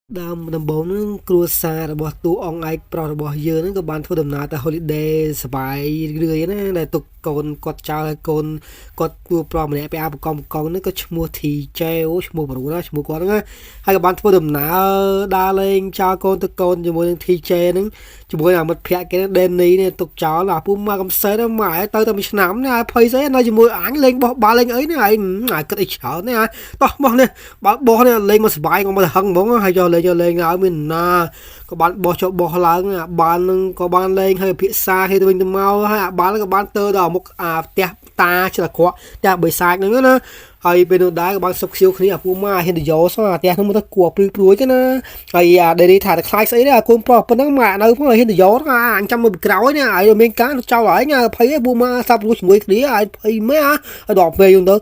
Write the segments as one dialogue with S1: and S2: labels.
S1: ដំបូងហ្នឹងគ្រួសាររបស់តួអង្គឯកប្រុសរបស់យើងហ្នឹងក៏បានធ្វើដំណើរទៅ holiday សប្បាយរឿយណាដែលទុកកូនគាត់ចោលហើយកូនគាត់ទួប្រុសម្នាក់ពីអាបកងហ្នឹងក៏ឈ្មោះ TJ អូឈ្មោះប្រុសណាឈ្មោះគាត់ហ្នឹងណាហើយក៏បានធ្វើដំណើរដើរលេងចោលកូនទៅកូនជាមួយនឹង TJ ហ្នឹងជាមួយនឹងមិត្តភក្តិគេ Danny នេះទុកចោលអាពូមកកំសែតម៉ែទៅតែមួយឆ្នាំនេះហើយភ័យស្អីនៅជាមួយអញលេងបោះបាល់លេងអីនេះហើយគិតអីច្រើននេះតោះបោះនេះបើបោះនេះលេងមកសប្បាយមកហឹងហ្មងហើយយកលេងឲ្យមានណាក៏បានបោះចុះបោះឡើងអាបាល់នឹងក៏បានលេងហើយភាសាគេទៅវិញទៅមកហើយអាបាល់ក៏បានទៅដល់មុខផ្ទះតាច្រកក់ផ្ទះបិសាចហ្នឹងណាហើយពេលនោះដែរក៏បានសុកខ្ជិលគ្នាអាពូម៉ាហ៊ានទៅយកសោះអាផ្ទះហ្នឹងមកទៅគួរព្រួយទេណាហើយអាដេរីថាតែខ្លាចស្អីដែរអាកូនប្រុសប៉ុណ្ណឹងម៉ានៅផងហ៊ានទៅយកអញចាំមើលពីក្រោយនេះហើយមានការចោលហើយញ៉ាភ័យពូម៉ាសាប់រួចជាមួយគ្នាហើយភ័យមែនហើយដល់ពេលយងទៅ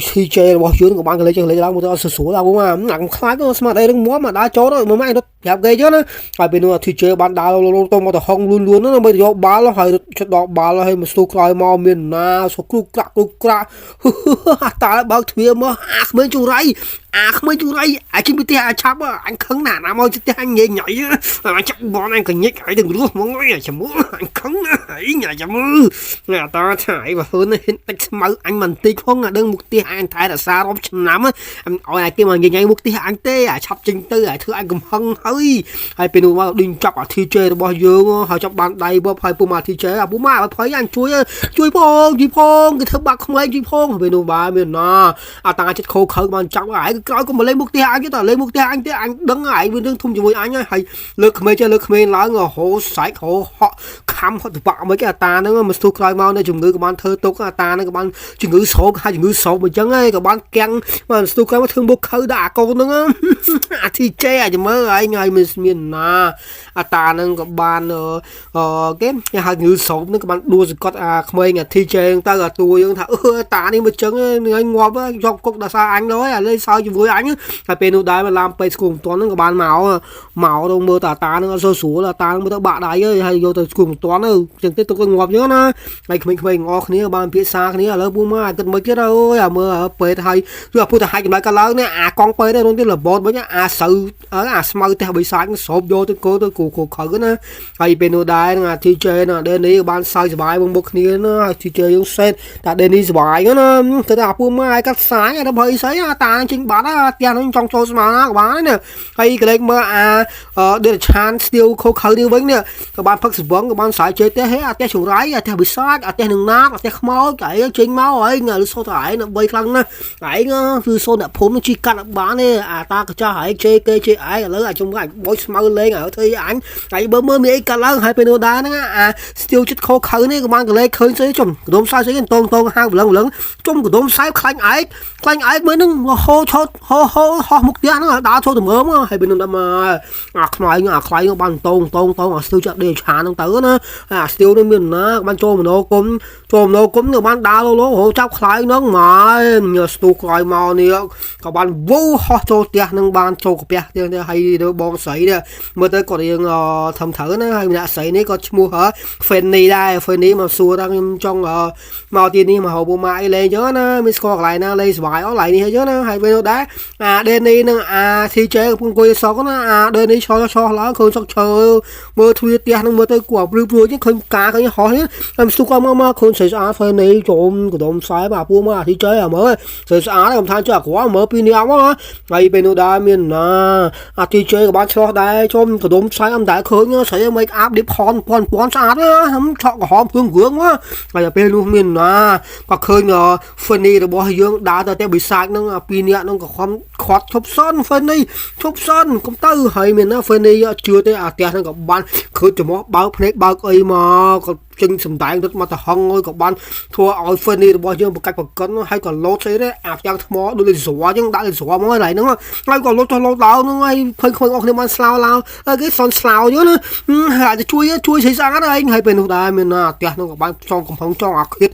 S1: TJ របស់យើងក៏បានកលេចឡើងមកទៅអត់ស្រួលអាពូម៉ាអាខ្លាចស្មាត់អីរឹងមាំមកដើរចូលទៅមើលម៉ែរត់ប្រាប់គេចឹងណាហើយពេលនោះ TJ បានដើរទៅមកទៅហងលួនណាមើលយកបាល់ហើយជិតដល់បាល់ហើយមកស្ទូក្រោយមកមានណាសុកគ្រុកក្រាក់តើបើកទ្វារមកក្មេងជូរៃក្មេងជូរៃអាជីពីផ្ទះអាឆាប់អញខឹងណាមកផ្ទះអញញ៉ៃអញចាប់បនអញកញិចឲ្យទាំងរស់ហ្មងចាំមើលអញខឹងណាអីញ៉ាចាំមើលណាតើថាអីបើហ៊ើនហ៊ានតិចស្មៅអញមិនតិចផងដឹងមុខផ្ទះអញថែរសាររាប់ឆ្នាំឲ្យអាគេមកញ៉ៃមុខផ្ទះអញទេអាឆាប់ចេញទៅឲ្យធ្វើអញកំហឹងហើយពេលនោះមកដេញចាប់អា TJ របស់យើងហើយចាប់បានដៃបបហើយពូម៉ា TJ អាពូម៉ាឲ្យភ័យអញជួយផងគេធ្វើបាក់ក្មេងជួយផងពេលនោះបាទមានណាអាតាចិត្តខោខើបានចាប់ហើយក្រោយក៏មកលេងមុខផ្ទះអញទៅលេងមុខផ្ទះអញទេអញដឹងហើយមានរឿងធំជាមួយអញហើយលើកក្មេងឡើងហូសាច់ហូហក់ខំហត់ទៅបាក់មិនគេអាតាហ្នឹងមកស្ទុះក្រោយមកនៅជំងឺក៏បានធ្វើទុកអាតាហ្នឹងក៏បានជំងឺស្រោកហើយជំងឺស្រោកអញ្ចឹងហើយក៏បានកាំងបានស្ទុះក្រោយមកធ្វើមុខខើដាក់អាកូនហ្នឹងអា TJ អាចមើលហើយមានណាអាតាហ្នឹងក៏បានគេហៅជំងឺស្រោកហ្នឹងក៏បានដួលសង្កត់អាក្មេងអា TJ ទៅអាតួយើងថាតានេះមកចឹងងាយងាប់យកគុកដល់សារអញទៅហើយលេងសើចជាមួយអញហើយពេលនោះដែរមកឡាមពេកស្គូមិនទាន់ហ្នឹងក៏បានមកទៅមើលតាហ្នឹងអត់សូវស្រួលតាហ្នឹងមើលទៅបាក់ដៃហើយយកទៅស្គូមិនទាន់ទៅចឹងទេទុកទៅងាប់ចឹងណាហើយក្មេងៗងអគ្នាបានភាសាគ្នាឥឡូវពូមកគិតមិនទៀតអើយអាមើលពេកហើយគឺពុទ្ធហាច់ចម្លែកកាលឡើងនេះអាកង់ពេកទៅរងទៀតរបបវិញអាស្រូវអាស្មៅផ្ទះបិសាចស្រូបយកទៅគោទៅគូខើណាហើយពេលនោះដែរនឹងអា TJ ណាដេនីក៏បានសើចសប្បាយមុខគ្នាណា TJ យើងសេតតាដេនីសប្បាយណាទៅថាពូមកឲ្យកាត់ផ្សាយដល់ភ័យស្អីតាចេញបាត់ផ្ទះនោះចង់ចូលស្មាណាក៏បានណាហើយកលេចមើលអាដេរឆានស្ទៀវខោខើនេះវិញនេះក៏បានផឹកសវងក៏បានស្រ័យជើទេហេអាផ្ទះចង្រៃអាផ្ទះបិសាចអាផ្ទះនឹងណាអាផ្ទះខ្មោចឯងចេញមកហើយងើសូត្រឯងដើម្បីខ្លាំងណាស់ឯងគឺសូនអ្នកភូមិជីកាត់បានទេអាតាកចាស់ឯងជេគេជេឯងឥឡូវអាចជំងឺអាចបោចស្មៅលេងឲ្យធ្វើអញហើយបើមើលមានអីកាត់ឡើងហើយពេលនោះដែរហ្នឹងអាស្ទៀវចិត្តខោខើនេះក៏បានកលេចឃើញស្អីចំកដុំសើស្អីតងហាងវលឹងជុំកដុំសើខ្លាញ់ឯងមើលនឹងហោឆោតហោហោមុខផ្ទះហ្នឹងដើរចូលទៅមើលមកហើយពេលនោះដល់មកអាខ្លាញ់បានតងអាស្ទៀវចាក់ដេឆាហ្នឹងទៅណាអាស្ទៀវនេះមានណាបានចូលមនោគមក៏បានដើរលោហោចាប់ខ្លាញ់ហ្នឹងមកស្ទូក្រោយមកនេះក៏បានវូហោះចូលផ្ទះហ្នឹងបានចូលកាពះទៀតហើយបងស្រីនេះមើលទៅគាត់រៀងធំត្រូវណាហើយម្នាក់ស្រីនេះក៏ឈ្មោះFanny ដែរ Fanny មកសួរថាខ្ញុំចង់មកទីនេះមកហៅពូម៉ាអីលេងចឹងណាមានស្គាល់កន្លែងណាលេងសប្បាយអស់កន្លែងនេះចឹងណាហើយពេលនោះដែរអា Danny និងអា TJ កំពុងអង្គុយសក់ណាអា Danny ឆោឡើងឃើញសក់ឈើមើលទ្វារផ្ទះហ្នឹងមើលទៅគួរព្រឺព្រួយឃើញការឃើញហោះនេះហើយស្ទុះក៏មកឃើញស្រីស្អាត Fanny ចូលកដុំខ្សែបាទពូម៉ា TJ មើលស្រីស្អាតខ្ញុំថាចុះអាក្រមើលពីនេះអត់មកហើយពេលនោះដែរមានណាអា TJ ក៏បានឆ្លោះដែរចូលកដុំខ្សែអំតែឃើញស្រី make up ឌីបផនស្អាតហ្នឹងឆក់ក្រហមគ្រឿងមកហើយពេលនោះមានណាក៏ឃើញFanny របស់យើងដើរទៅតែបិសាចហ្នឹងពីរនាក់ហ្នឹងក៏ខាត់ឈប់សន Fanny ឈប់សនកុំទៅហើយមានណា Fanny អត់ជឿទេអាផ្ទះហ្នឹងក៏បានឃើញចំហបើកភ្នែកបើកអីមកក៏ចេញសំដែងរត់មកទៅហងហើយក៏បានធ្វើឲ្យ Fanny របស់យើងប្រកាច់ប្រកិនហើយក៏លោតស្អីទេអាផ្ទាំងថ្មដូចលេស្រវអញ្ចឹងដាក់លេស្រវមកហើយហ្នឹងហើយក៏លោតចុះលោតឡើងហ្នឹងហើយឃើញអស់គ្នាបានស្លោគេសនស្លោយណាហើយអាចជួយស្រីស្អាតហើយពេលនោះដែរមានណាផ្ទះហ្នឹងក៏បានចង់កំផឹងចង់អាឃាត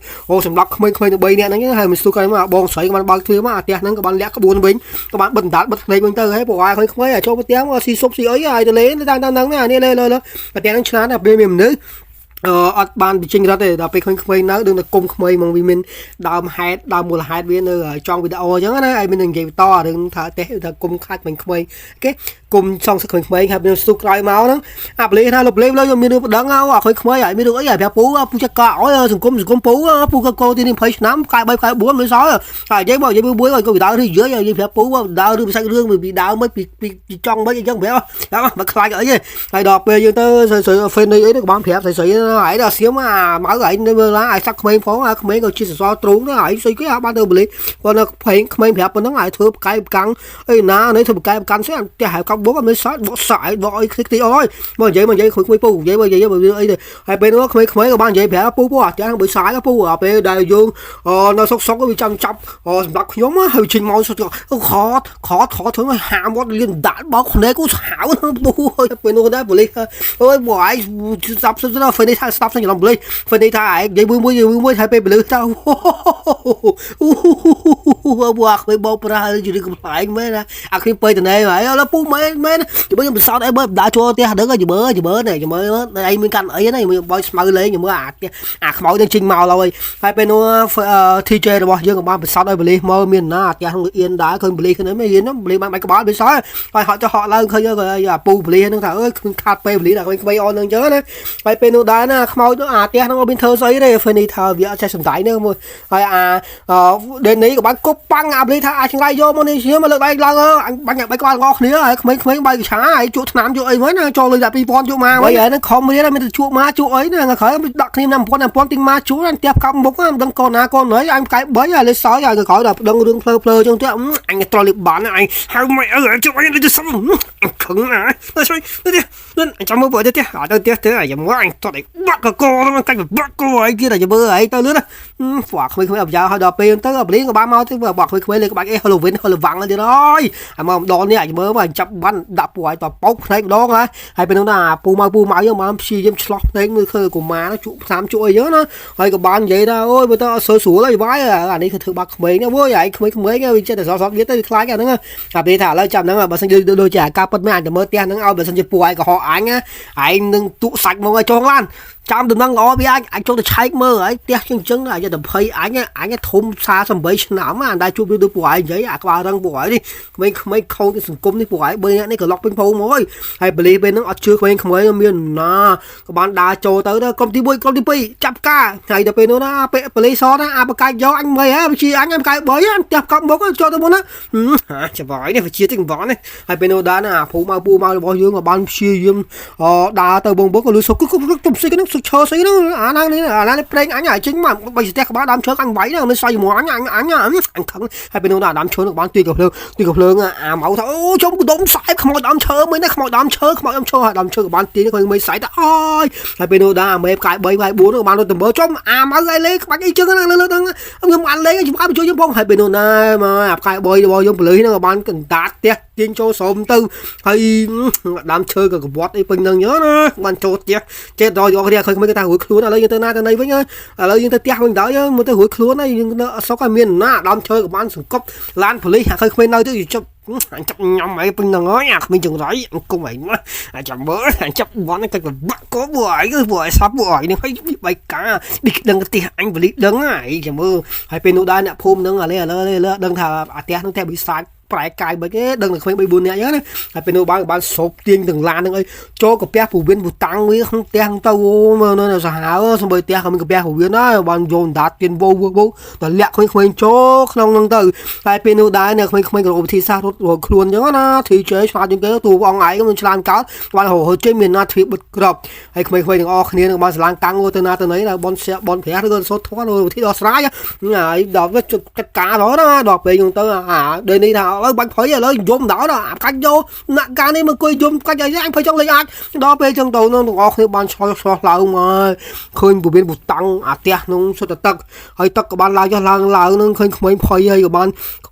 S1: សម្រាប់ក្មេងៗទៅ3នាក់ហ្នឹងហើយមិនស្ទុះក្រោយមកបងស្រីក៏បានបើកទ្វារមកអាផ្ទះហ្នឹងក៏បានលាក់ក្បួនវិញក៏បានបិទដណ្ដាតបិទភ្នែកវិញទៅហើយពួកអាយក្មេងៗចូលផ្ទះមកស៊ីស៊ុបស៊ីអីហើយទៅលេងតាមហ្នឹងនេះលេងផ្ទះហ្នឹងឆ្លាតតែពេលមានមនុស្ស អត់បានបញ្ចេញរត់ទេដល់ពេលឃើញក្មេងនៅដឹងតែគុំក្មេងមកវាមានដើមហេតុដើមមូលហេតុវានៅចង់វីដេអូអញ្ចឹងណាហើយមាននិយាយបន្តរឿងថាទេថាគុំខ្លាច់ក្មេងគេគុំសងសឹកក្មេងហើយមានស្ទុះក្រោយមកហ្នឹងអាប្លេថាលុបលេលើមានរឿងប្តឹងអើក្មេងហើយមានរឿងអីឲ្យប្រាប់ពូចកអោសង្គមពូក៏កោទីនេះ20ឆ្នាំកាយ3កាយ4មិនសល់ហើយនិយាយមកនិយាយមួយក៏វិដៅនេះនិយាយប្រាប់ពូដើររឿងផ្សាច់រឿងពីដើមមិនពីចង់មិនអញ្ចឹងប្រាប់មកខ្លាចអីទេហើយដល់ពេលយើងទៅហ្វេនអីក៏បានប្រាប់ស្រីហើយដល់សៀមមកហើយនៅមើលឡាឲ្យសាក់ក្មេងផងក្មេងក៏ជាសសរទ្រូងដែរហើយស្អីគេបានទៅបលិគាត់នៅភេងក្មេងប្រាប់ប៉ុណ្ណឹងឲ្យធ្វើបកាយបកាំងអីណានេះធ្វើបកាយបកាំងស្អីតែហៅកប់បុកអត់មានសល់បកសាយបកអីខ្ទេចអស់មកនិយាយខុយពូនិយាយអីទៅហើយពេលនោះក្មេងក៏បាននិយាយប្រាប់ពូអត់ទាំងបើសាយពូពេលដែលយើងនៅសុកវាចាំចាប់សម្រាប់ខ្ញុំហើយចេញមកសុកខធ្វើហាមវត្តលៀនដាក់បោកភ្នែកគូឆាវពូហើយពេលនោះដែរបលិអូយបងឯងស្ដាប់ហ្វេនេះថាស្ដាប់ខ្ញុំបលិហ្វេនេះថាឯងនិយាយមួយហើយពេលបលិទៅបងក្មេងបោកប្រាយឬកំប្លែងមែនណាអាខ្ញុំទៅណែហើយឥឡូវពូមែនជួយខ្ញុំពិសោធន៍អីបើដើរចូលផ្ទះដឹងហើយមើលនេះឯងមានកាន់អីណាមើលបោយស្មៅលេងមើលអាខ្មោចនឹងចេញមកហើយពេលនោះ TJ របស់យើងក៏បានពិសោធន៍ឲ្យបលិមកមានណាផ្ទះនឹងអៀនដែរឃើញបលិគ្នាមានរៀនបលិបានបាច់ក្បាលវាសល់ហើយហត់ទៅហក់ឡើងឃើញអាពូបលិហ្នឹងថាអើយខាត់ពេលបលិដល់ក្មេងអនហ្នឹងអញ្ចឹងណាហើយពេលនោះដែរណាខ្មោចអាផ្ទះហ្នឹងមានធ្វើស្អីទេហ្វេនេះថាវាអត់ចេះសំដាយទេមួយហើយដេនេះក៏បានគប់ប៉ាំងអាបលិថាអាចឆ្លៃយកមកនេះជាមកលើកដៃឡើងអញបាញ់បាច់ក្បាលងគ្នាហើយក្មេងបាយកឆាហើយជក់ថ្នាំជក់អីវិញណាចូលលុយតែ2000ជក់មកហើយហ្នឹងខំរៀនមានតែជក់មកជក់អីណាក្រោយដាក់គ្នា5000ទីមកជក់ផ្ទះកាប់មុខមិនដឹងកូនណាកូនណីអញកាយ3ហើយលេសោយហើយក្រោយដល់ដឹងរឿងភ្លើចឹងទៅអញត្រលិបបានអញហៅមិនអើជក់អីទៅសំខឹងណាជួយទៅចាំមើលទៅទៀតអត់ទៅទៀតអាយ៉ាមកអញតតបាក់កកហ្នឹងកាច់បាក់កអីគេតែមើលអីទៅលឿនណាហ្វាក់ក្មេងអបយ៉ាហើយដល់ពេលទៅបលីក៏បានមកទៅបាក់ក្មេងលេក្បាច់អីហឡូវីនហឡូវាំងទៀតហើយអាមកម្ដងនេះអាចមើលមកចាប់បានដាក់ពូឲ្យតបោកភ្នែកម្ដងហើយពេលនោះណាពូមកយើងបានព្យាយាមឆ្លោះភ្នែកមើលឃើញកុមារជក់ផ្សាមជក់អីហ្នឹងណាហើយក៏បាននិយាយថាអូយមើលទៅអត់ស្រួលហើយវាយអានេះគឺធ្វើបាក់ក្មេងណាអូយឯងក្មេងវាចេះតែសតវាទៅខ្លាចអាហ្នឹងតែពេលថាឥឡូវចាំហ្នឹងបើសិនដូចជាអាការពិតមែនអញទៅមើលផ្ទះហ្នឹងឲ្យបើសិនជាពូឯងកុហកអញឯងនឹងទូសាច់មកឲ្យចងឡានចាំដំណឹងល្អវាអញចូលទៅឆែកមើលហើយផ្ទះចឹងអាចទៅ20អញធំ48ឆ្នាំអាដែរជួបដូចពូឯងនិយាយអាក្បាលរឹងពូឯងនេះក្មេងខូចទៅសង្គមនេះពូឯង3នាក់នេះក៏ឡុកពេញភូមិមកហើយបលីពេលហ្នឹងអត់ជឿក្មេងមានណាក៏បានដើរចូលទៅក្រុមទី1ក្រុមទី2ចាប់ការហើយដល់ពេលនោះណាពេលបលីសណាអាបកាយយកអញមើលហ៎វិជាអញបកាយ3អញផ្ទះកប់មុខចូលទៅមុនណាច្បាយនេះវិជាទីបងនេះហើយពេលនោះដែរណាពូមករបស់យើងក៏បានព្យាយាមដើរទៅបងក៏លឺសុកទុំស្អីហ្នឹងឈើស្អីហ្នឹងអាណាប្រេងអញចេញមកបើស្ទះក្បាលដើមឈើអញវាយហ្នឹងមិនស្អីហ្មងអញខឹងហើយពេលនោះដើមឈើនឹងបានទីកភ្លើងអាម៉ៅថាអូជុំកដុំខ្សែខ្មោចដើមឈើមែនណាខ្មោចដើមឈើហើយដើមឈើក៏បានទីឃើញមិនស្អីទៅអើយហើយពេលនោះដែរអាមេផ្កាយ3ផ្កាយ4ក៏បានទៅមើលជុំអាម៉ៅឲ្យលេក្បាច់អីចឹងហ្នឹងលើហ្នឹងខ្ញុំបានលេខ្ញុំបានជួយយើងផងហើយពេលនោះណាមកអាផ្កាយ3របស់យើងពលិសហ្នឹងក៏បានកណ្ដាតផ្ទះទាញចូលស្រោមទៅហើយដើមឈើក៏កវាត់អីពេញហ្នឹងណាបានចូលផ្ទះចេះដល់យកគ្នាឃើញមិនគេថារួចខ្លួនឥឡូវយើងទៅណាទៅណីវិញឥឡូវយើងទៅផ្ទះវិញដល់យើងមើលទៅរួចខ្លួនហើយយើងនៅអសុកឲ្យមានណាដើមឈើក៏បានសង្កប់ឡានប៉ូលីសហាក់ឃើញគ្មាននៅទៅចាប់ចាប់ញ៉ាំអីពេញហ្នឹងហើយអាគ្មានចង្រៃអង្គុំអីណាចាំមើលចាប់វ៉ាន់គេក៏បាក់ក៏បួយគឺបួយសាប់បួយនេះហើយបៃកាដឹងផ្ទះអញប៉ូលីសដឹងហើយចាំមើលហើយពេលនោះដែរអ្នកភូមិហ្នឹងឥឡូវដឹងថាអាផ្ទះហ្នឹងតែវិសាចប្រែកាយមិនទេដឹងតែគ្មាន3 4នាក់អញ្ចឹងណាហើយពេលនោះបានសោកទាញទាំងឡានហ្នឹងអីចូលកាពះពូវៀនពូតាំងវាក្នុងផ្ទះទៅមើលនៅសាហាវសំបីផ្ទះក៏មានកាពះពូវៀនដែរបានយកដាតទៀនវោទៅលាក់ក្មេងចូលក្នុងហ្នឹងទៅហើយពេលនោះដែរអ្នកក្មេងក៏រកវិធីសាស្ត្ររត់ខ្លួនអញ្ចឹងណា TJ ឆ្លាតជាងគេទូអងឯងក៏មិនឆ្លាតកោតបានហៅចេញមានណាទ្វាបិទក្របហើយក្មេងទាំងអស់គ្នានឹងបានស្រឡាញ់តាំងទៅណាទៅណីដល់បនព្រះឬក៏សូត្រធម៌វិធីដោះស្រាយហើយដល់វាចាត់ការđóដល់ពេលយើងទៅដូចនេះថាឥឡូវបាញ់ភ័យឥឡូវយំដល់អាកាច់យកអ្នកការនេះមកគួយយំកាច់ឲ្យអញភ័យចង់លេងអាចដល់ពេលចឹងទៅនឹងទាំងអស់គ្នាបានឆ្លោះឡើងមកឃើញពូមានពូតាំងអាផ្ទះនោះសុទ្ធតែទឹកហើយទឹកក៏បានឡើងចុះឡើងនឹងឃើញក្មេងភ័យហើយក៏បាន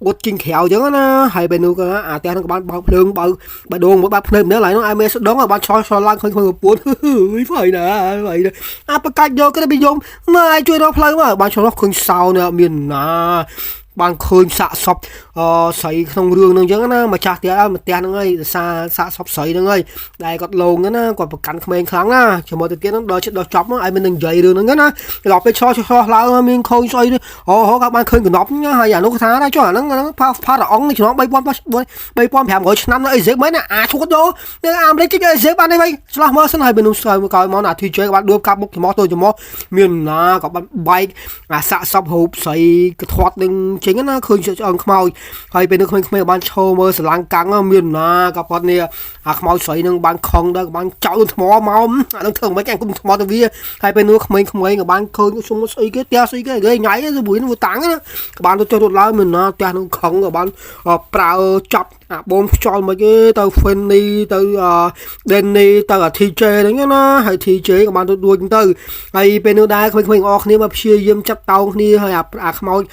S1: អត់ជីងក្រៅចឹងណាហើយពេលនោះក៏អាផ្ទះនោះក៏បានបើកភ្លើងបើដងមកបើកភ្នែកម្នាក់ឡើយនោះឲ្យមេស្ដងបានឆ្លោះឡើងឃើញខ្លួនពួនអើយភ័យណាអាបកាច់យកក៏ទៅយំមកឲ្យជួយរកផ្លូវមកបានឆ្លោះឃើញសោនេះមានណា ban khơi xạ sọc sấy không rương nương chứ na mà cha tía mà tía nương ơi xa xạ sọc sấy nương ơi đây còn lồng nữa na còn cắn không kháng na chỉ một tiếng nó đòi chết đòi chọc ai mình đừng dậy được nữa na lọpไปcho lao mình khơi xoay các bạn khơi của nó nhá hay là nó thá đó cho nó pha là ống cho nó bay bom hẻm ở năm nó dễ mấy nè chuột vô nên am đấy cái dễ bạn đây vậy sao mà sân hay bênนู้นcoi món nào thì chơi các bạn đưa cặp một cái món tôi cho món miền na các bạn bay xạ sọc hộp sấy cái thoát đừng chính nó khơi cho ông màu hay bên nước khơi bạn show mơ sờ lăng căng miền na các bạn nè màu sấy nâng bạn không đó bạn chọn mỏ màu nó thường mấy cái cũng mỏ từ vi hay bên nước khơi các bạn khơi xuống nó sấy cái tia sấy cái ghế nhảy cái bụi nó vừa táng á các bạn tôi cho tôi lái mình na tia nó không các bạn prao chọc bom cho mấy cái tàu phên đi tàu đen đi tàu thi chơi đấy nhá hay thi chơi các bạn tôi đuôi chúng tôi hay bên nước đá khơi ọt nếu mà chia diêm chặt tàu đi hay màu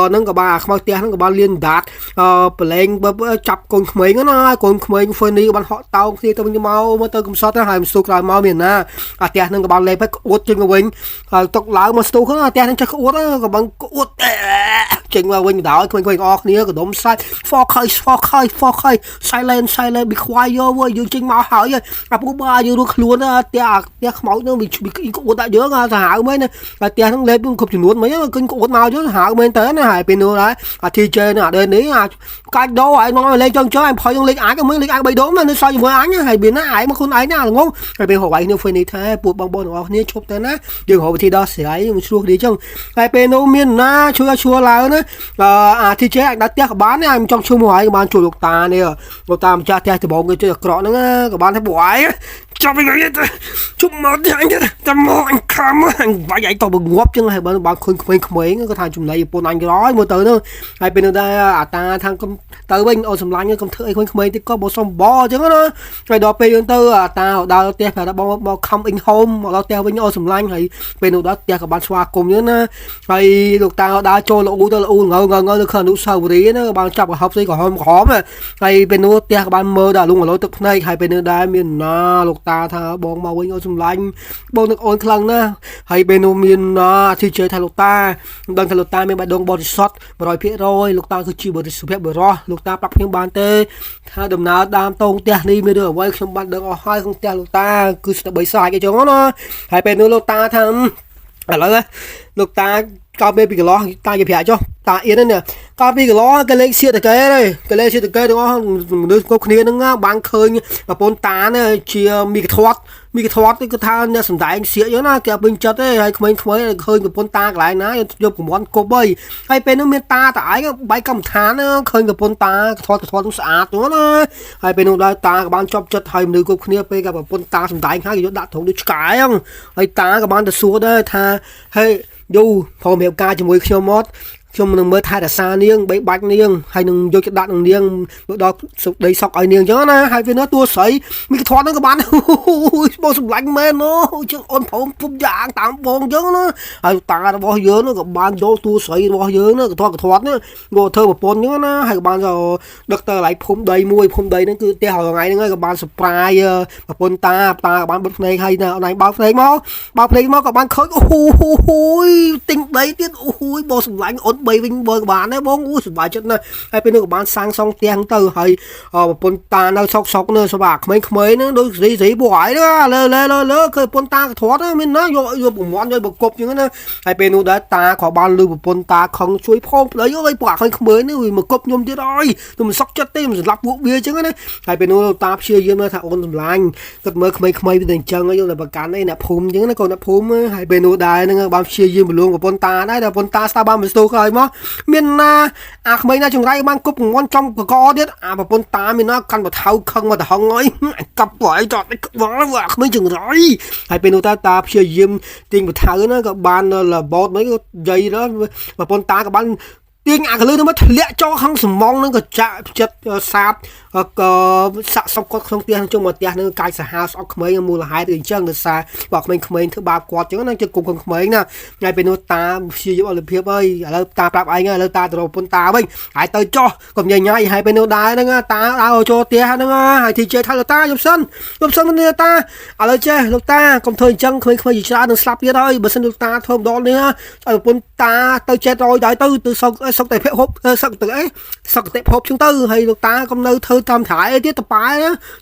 S1: nâng các bạn màu tia nâng các bạn liên đạt lên chập con mấy nó con mấy phên đi các bạn họ tàu thì tao như mau mà tao cũng sót nó hay một số cái mau miền na tia nâng các bạn lên phải uất trên cái wing tóc láo mà số khác tia nâng chắc uất các bạn uất trên qua wing đảo khơi ọt này cái đốm sai phò khơi sai lên bị khoai vô với dương trên máu hỏi bố ba dương được luôn tia máu nó bị uất tại giữa hảo mấy nè tia nó lên không chịu nuốt mấy kinh uất mau chứ hảo bên tới nó hại bên nữa đấy thi chơi nè đây đấy cái đó ai nói lên chân chớ em phải lên ái cái mới lên ái bay đốm nó sao với ái nhá hay biến nó ái mà không ái nào là ngon hay bên họ vậy nếu phải đi thế buộc bằng bồn họ này chụp tới nó đường họ thì đó sẽ ấy một xuống đi trong hay bên nó miền na chua là nữa thi chơi anh đã tiếc bán này trong chung hỏi các bạn chủ lục ta này lục ta cha theo thì bỏ người chơi cọ nữa các bạn thấy bỏ ấy cho mình nói chúc mừng anh chăm mong anh khám anh vãi vậy tao bừng ngóp chứ hay bạn khơi mấy cái thằng chúng này bồn anh cái đó mua tới nữa hay bên đây ta thằng tới bên ở sầm lạnh công thợ khơi thì có bộ xong bò chứ nó cái đó bên tư ta đào tiếc là bao không in home mà đào tiếc bên ở sầm lạnh hay bên đó tiếc các bạn xoa cùng nhớ nó hay lục ta đã cho là u ngờ được khẩn đủ sầu tí nó bạn chọc học gì còn hôm khó mà hay bên đó tiếc các bạn mơ đã luôn ở lối tập này hay bên đây miền na lục ta tha bong màu bên ở sầm lạnh bong được ôn khăng nữa hay bên đó miền na thì chơi thay lục ta đang thay lục ta miền bạn đông body shot rồi phía rồi lục ta cứ chỉ body super bro lục taปรับ phiên bản tê tha đầm nào đam tông tia đi mới được quay không bạn được hai không tia lục ta cứ sẽ bị sai cái chỗ nó hay bên nữa lục ta thằng lại lục ta cao bê bị cái lo ta kịp cho ta yên đấy nè cao bê cái lo cái lên xe cái lên xe cái đó đứa có kia nó bán khơi mà bốn tá này chia mi cái thoát cái than nha sầm đại anh xịa nhớ na kẹp bình chật ấy hay không khơi cái bốn ta lại ná giúp của món cô bay hay bên nó miền ta tại cái bãi cầm thán nó khơi cái bốn ta thoát cũng sạch nữa nó hay bên nó đây ta các bạn chọc chật hay người cô kia bên cái bốn ta sầm đại anh hai cái đã thủng được cái không hay ta các bạn được xua đây tha hay dù phòng hiệu ca cho mỗi khiêu mót trong mình mới thay là xa niêng bấy bạch niêng hay đừng vô cái đạn đừng niêng đó đầy sọc ở niêng chứ na hai bên nó tua sấy mình thoát nó các bạn bao sụp lạnh men nó chứ ôn phồng phun dạng tạm phong chứ nó ta nó bao giờ nó các bạn vô tua sấy bao giờ nó thoát nó ngồi thơ một pon nhớ nó hay các bạn rồi được tờ lại phun đầy mùi phun đầy nó cứ teo hồi ngày nó các bạn spray mà pon ta các bạn bật này hay nào này bao này máu các bạn khơi tinh đấy tiết bao sụp lạnh ổn bay vinh bơi bạn ấy bóng u bài chất này hay bên nước bạn sang xong tiền từ hay pon ta nó sọc nữa sao bạc mấy nữa đôi gì bỏi đó lơ cái pon ta thoát đó mình nói vô bụng món rồi bực cục như thế này hay bên nước đã ta khỏi ban lưu pon ta không suối phong lấy cái bạc hay mới nữa mà cục nhôm chứ rồi tôi mình sóc chất tim mình lắp vụ bia chứ đấy hay bên nước ta chia riêng nó thà ôn lành cái mới mấy bên chân ấy là bạc cán đây nạp phum chứ nó còn nạp phum hay bên nước đài nó bao chia riêng luôn của pon ta đấy là pon ta sao ba mình tô khơi mà miền na mấy na trong đây mang cúp ngon trong của co điết mà pon ta miền na căn một thau không mà thằng ấy cặp vợ chọn cái vợ mấy chừng rồi hay bên ta chia diêm tiền một thau nó các bạn là bót mấy cái dây đó mà pon ta các bạn tiếng cái lưới nó mất lẹ cho không sầm mong nó cái chạ chất sạt sạ xong có không tiền trong một tiền nó cài xả hao xong mấy mua là hai từ chân được xa hoặc mình thứ ba quạt chứ nó chơi cùng mấy nè ngay bên ta sử dụng là phiệp ơi là ta bạp anh ơi ta từ pon ta bên hãy tới cho còn nhảy hai bên đá nó ta ao cho tiền nó hay thì chơi thay là ta giúp sân bên ta ở đây chơi lúc ta còn thời chân không gì ra được slap kia thôi bữa sân được ta thơm đó nữa pon ta tới chết rồi đại từ sau សុកតែភពសុកទៅអីសុកតែភពចឹងទៅហើយលោកតាកុំនៅធ្វើតាមឆាយទៀតតប៉ែ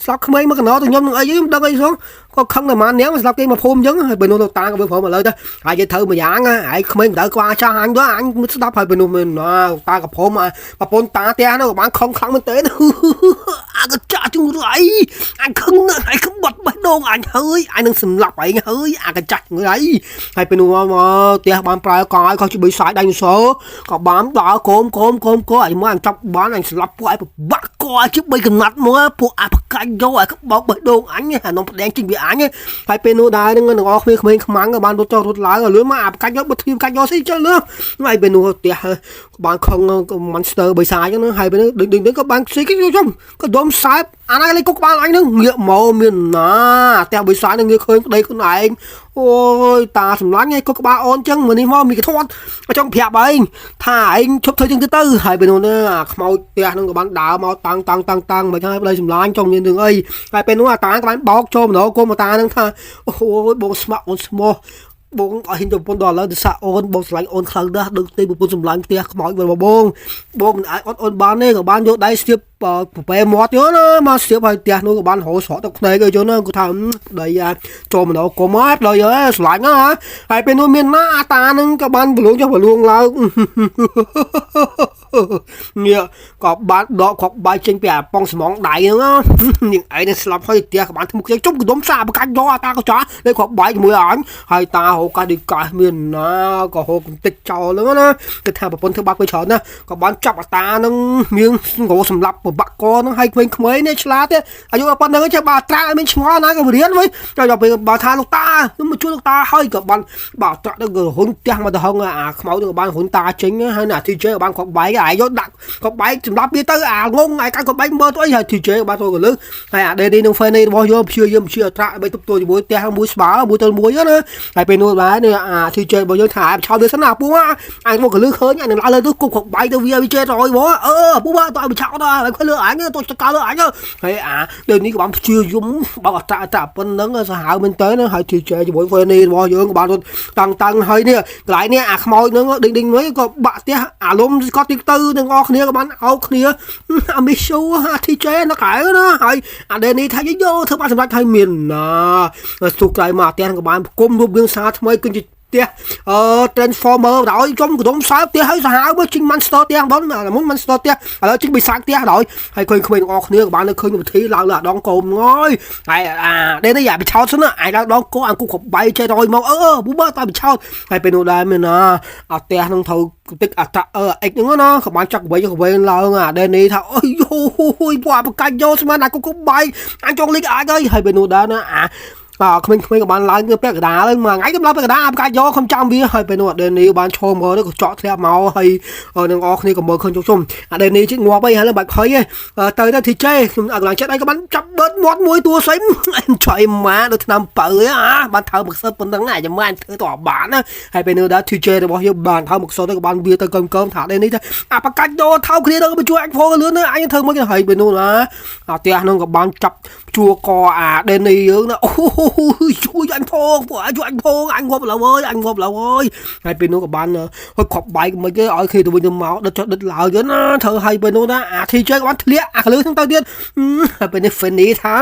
S1: ស្លាប់ក្មេងមកកណោទៅខ្ញុំនឹងអីខ្ញុំដឹងអីសោះក៏ខឹងតែម៉ាននាងស្លាប់គេមកភូមិចឹងហើយបើនោះលោកតាក៏វាព្រមឥឡូវទៅហើយនិយាយធ្វើមួយយ៉ាងហើយក្មេងទៅក្បាលចាស់អញទៅអញស្ដាប់ហើយបើនោះមិនណាតាក៏ព្រមប្រពន្ធតាផ្ទះនោះក៏បានខំខ្លាំងមែនទេអាក៏ចាស់ជុងរៃអញខឹងណាស់ហើយក្បត់បេះដូងអញហើយអញនឹងសម្លាប់ឯងហើយអាក៏ចាស់ជុងរៃហើយពេលនោះមកផ្ទះបានប្រើកោឲ្យខុសជាបីសាយដៃសោក៏បានដល់កូមកូអញមកអញចាប់បានអញស្លាប់ពួកឯងបាក់កោជាបីកំណាត់មកពួកអាប្រកាច់យកឲ្យក្បោកបេះដូងអញអានំផ្ដែងចេញវាអញហើយពេលនោះដែរនឹងទាំងអស់គ្នាក្មេងខ្មាំងក៏បានរត់ចុះរត់ឡើងលឿនមកអាប្រកាច់យកបិទទ្វារកាច់យកស៊ីចឹងលឿនហើយពេលនោះផ្ទះបានខឹងមិនស្ទើបីសាយចឹងហើយពេលនោះដូចក៏បានស៊ីគេខ្ញុំក៏ដុំសែបអាណាលេគុកក្បាលអញនឹងងាកមកមានណាផ្ទះបីសាយនឹងងាកឃើញប្តីខ្លួនឯងអូយតាសម្លាញ់ឯងគុកក្បាលអូនចឹងมื้អនេះមកមានកធាត់ចង់ប្រាប់ឯងថាឯងឈប់ធ្វើចឹងទៅហើយពេលនោះអាខ្មោចផ្ទះនឹងក៏បានដើរមកតាំងមិនហើយប្តីសម្លាញ់ចង់មានរឿងអីហើយពេលនោះអាតាក៏បានបោកចូលម្ដងគុំតានឹងថាអូយបងស្ម័គ្រអូនស្មោះបងអត់ហ៊ានទៅប្រពន្ធដល់ឥឡូវទៅសាក់អូនបងស្រឡាញ់អូនខ្លាំងណាស់ដូចទីប្រពន្ធសម្លាញ់ផ្ទះខ្មោចបងមិនអាចអត់អូនបានទេក៏បានយកដៃស្ទាបប្រពែមាត់យកណាមកស្ទាបឲ្យផ្ទះនោះក៏បានរោស្រកទឹកភ្នែកឲ្យយកណាគាត់ថាដីចូលម្ដងគុំហើយដល់យកស្រឡាញ់ណាហើយពេលនោះមានណាអាតានឹងក៏បានប្រឡងចុះប្រឡងឡើងនេះក៏បានដកខកបាយចេញពីអាប៉ងស្មងដៃហ្នឹងនាងឯងស្លាប់ហើយផ្ទះក៏បានធ្វើមុខជុំកដុំសាបកាច់យកអាតាក៏ចាស់លេខខកបាយជាមួយអញហើយតាហៅកាឌីកាសមានណាក៏ហូបកំតិចចោលហ្នឹងណាគឺថាប្រពន្ធធ្វើបាបទៅច្រើនណាក៏បានចាប់អាតាហ្នឹងមានងោសម្លាប់ប្របាក់កហ្នឹងហើយក្មេងៗនេះឆ្លាតទេអាយុប៉ុណ្្នឹងចេះបាទត្រាក់ឲ្យមានឆ្ងល់ណាក៏រៀនវិញដល់ពេលបើថាលោកតាមកជួយលោកតាហើយក៏បានបាទត្រាក់ទៅក៏ហ៊ុនផ្ទះមកទៅហងអាខ្មោចទៅក៏បានហ៊ុនតាចេញហើយណាទីជេក៏បានខកបាយអាយយកដាក់ក៏បែកសម្រាប់វាទៅអាងងអាយកាច់ក៏បែកមើលទៅអីហើយទីជេក៏បានទៅក៏លើហើយអាដេនេះនឹងហ្វេនេះរបស់យកព្យាយាមអត្រាក់បីទប់ទួលជាមួយផ្ទះមួយស្បើមួយទៅមួយណាហើយពេលនោះដែរនេះអាទីជេរបស់យើងថាឆោតវាសិនណាពូអញមកក៏លើឃើញអញនឹងឡើងលើទៅគប់ខកបាយទៅវាជេរយបងពូបាទតើឆោតដល់ហើយគាត់លើអញទៅចកលើអញហើយអាដូចនេះក៏បានព្យាយាមបើអត្រាក់ប៉ុណ្ណឹងសាហាវមែនតើហើយទីជេជាមួយហ្វេនេះរបស់យើងក៏បានតាំងហើយនេះកន្លែងនេះអាខ្មោចហ្នឹងដេញមួយក៏បាក់ផ្ទះអាលំក៏ទីទៅទាំងអស់គ្នាក៏បានអោបគ្នាអាមីស៊ូអាទីជេនៅក្រៅណាហើយអាដេនេះថាយកធ្វើបានសម្រាប់ឲ្យមានណាទូក្រៅមកផ្ទះក៏បានគុំរូបរាងសាថ្មីគិនជាផ្ទះtransformer ដល់ចំកដុំសើផ្ទះឲ្យសាហាវមើលជីង Monster ផ្ទះបងមុន Monster ផ្ទះឥឡូវជីងបិសាចផ្ទះដល់ហើយឃើញក្មេងទាំងអស់គ្នាក៏បាននៅឃើញវិធីឡើងលើដងកូនហើយអាដេនេះយ៉ាបិឆោតសិនអាយឡើងដងកូនអង្គុកក្បាយចេះរយមកពូបើតើបិឆោតហើយពេលនោះដែរមានណាអាផ្ទះនឹងត្រូវទឹកអត្រាអិចហ្នឹងណាក៏បានចាក់វិញឡើងអាដេនេះថាអូយយពួកអាបកាច់យកស្មានអាគុកបាយអញចង់លេងអាចហើយពេលនោះដែរណាក្មេងៗក៏បានឡើងទៅពាក់កណ្ដាលហ្នឹងមួយថ្ងៃទៅឡើងពាក់កណ្ដាលអាប់កាច់យកខ្ញុំចាំវាហើយពេលនោះអាដេនីបានឈោមើលទៅក៏ចောက်ធ្លាក់មកហើយនឹងអស់គ្នាក៏មើលឃើញជុំអាដេនីជិះងាប់អីហើយបាច់ភ័យទៅទីជេខ្ញុំអត់ឡើងចិត្តអីក៏បានចាប់បឺតមាត់មួយតួស្អីឆ្អៃម៉ាដូចឆ្នាំបើបានថើមកសិតប៉ុណ្្នឹងអាចាំមិនធ្វើទៅបានណាហើយពេលនោះដែរទីជេរបស់យើងបានថើមកសិតទៅក៏បានវាទៅកឹមថាអាដេនីថាអាបកាច់យកថើគ្នាទៅជួយអញផងលឿនអញធ្វើមកហើយពេលនោះណាអាផ្ទះហ្នឹងក៏បានចាប់ជួកអាដេនីយើងណាជួយអញផងពួកជួយអញផងអញងាប់ឡើយហើយពេលនោះក៏បានហុចខប់បាយមិនគេឲ្យគេទៅវិញទៅមកដិតចុះដិតឡើយណាធ្វើឲ្យពេលនោះណាអាធីជើក៏បានធ្លាក់អាកលឺហ្នឹងទៅទៀតហើយពេលនេះហ្វេនីថា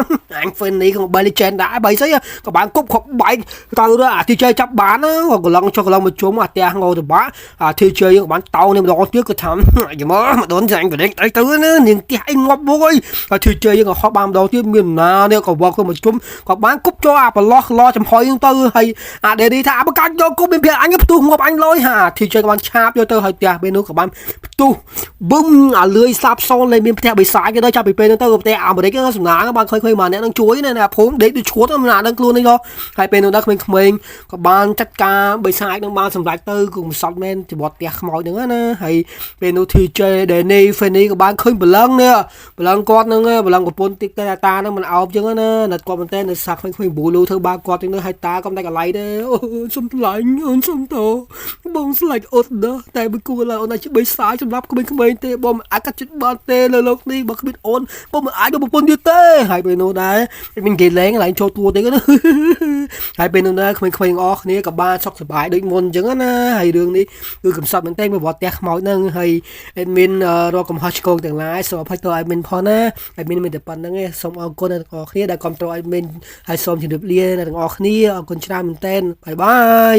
S1: អញហ្វេនីក៏បី legend ដែរបីស្អីក៏បានគប់ខប់បាយទៅអាធីជើចាប់បានក៏កន្លងមកជុំអាផ្ទះងោតបាក់អាធីជើយើងក៏បានតោនេះម្ដងទៀតក៏ថាយមកមកដូនចាញ់ក៏លេងទៅណានាងផ្ទះអីងាប់មកអីអាធីជើយើងក៏ហោះបានម្ដងទៀតមានណានេះក៏វល់ទៅមកជុំក៏បានគប់ចូលអាប្រឡោះចំហុយហ្នឹងទៅហើយអាដេរីថាអាបកាច់យកគប់មានព្រះអញផ្ទុះងាប់អញលយហាធីជើក៏បានឆាបយកទៅហើយផ្ទះពេលនោះក៏បានផ្ទុះប៊ឹមអាលឿយសាបសូនលេមានផ្ទះបិសាចគេទៅចាប់ពីពេលហ្នឹងទៅផ្ទះអាមេរិកសំណាងបានឃើញមកអ្នកនឹងជួយណាភូមិដេកដូចឈួតមិនណាដឹងខ្លួននេះយកហើយពេលនោះដល់ក្មេងៗក៏បានចាត់ការបិសាចនឹងបានសម្រេចទៅគឺមិនសត់មែនជាបត់ផ្ទះខ្មោចហ្នឹងណាហើយពេលនោះធីជើដេនីហ្វេនីក៏បានឃើញបលឹងនេះបលឹងគាត់ហ្នឹងបលឹងប្រពន្ធទីតាហ្នឹងមិនអោបចឹងណាគាត់មែនតើនៅសាក់ក្មេងៗ មូលូធ្វើបាបគាត់ទាំងនោះហើយតាក៏មិនដាច់អាឡ័យដែរអូសុំថ្លាញ់អូនសុំតបងស្លាច់អូនណាតែមិនគួរឡើយអូនអាចជាបិសាចសម្រាប់ក្មេងៗទេបងមិនអាចកាត់ចិត្តបានទេលើលោកនេះបើគ្មានអូនបងមិនអាចយកប្រពន្ធទៀតទេហើយពេលនោះដែរមានគេលេងឡើងចូលទួទៀតណាហើយពេលនោះដែរក្មេងៗទាំងអស់គ្នាក៏បានសុខសប្បាយដូចមុនអញ្ចឹងណាហើយរឿងនេះគឺកំសត់មែនតើមកវត្តផ្ទះខ្មោចហ្នឹងហើយអេដមីនរកកំហុសឆ្គងទាំងឡាយសូមអភ័យទោសអេដមីនផងណាអេដមីនមានតែប៉ុណ្្នឹងឯងសូមអរគុណអ្នកទាំងអស់គ្នាដែលគ្រប់គ្រងអេដមីនហើយសូមជម្រាបលាអ្នកទាំងអស់គ្នាអរគុណច្រើនមែនតើបាយបាយ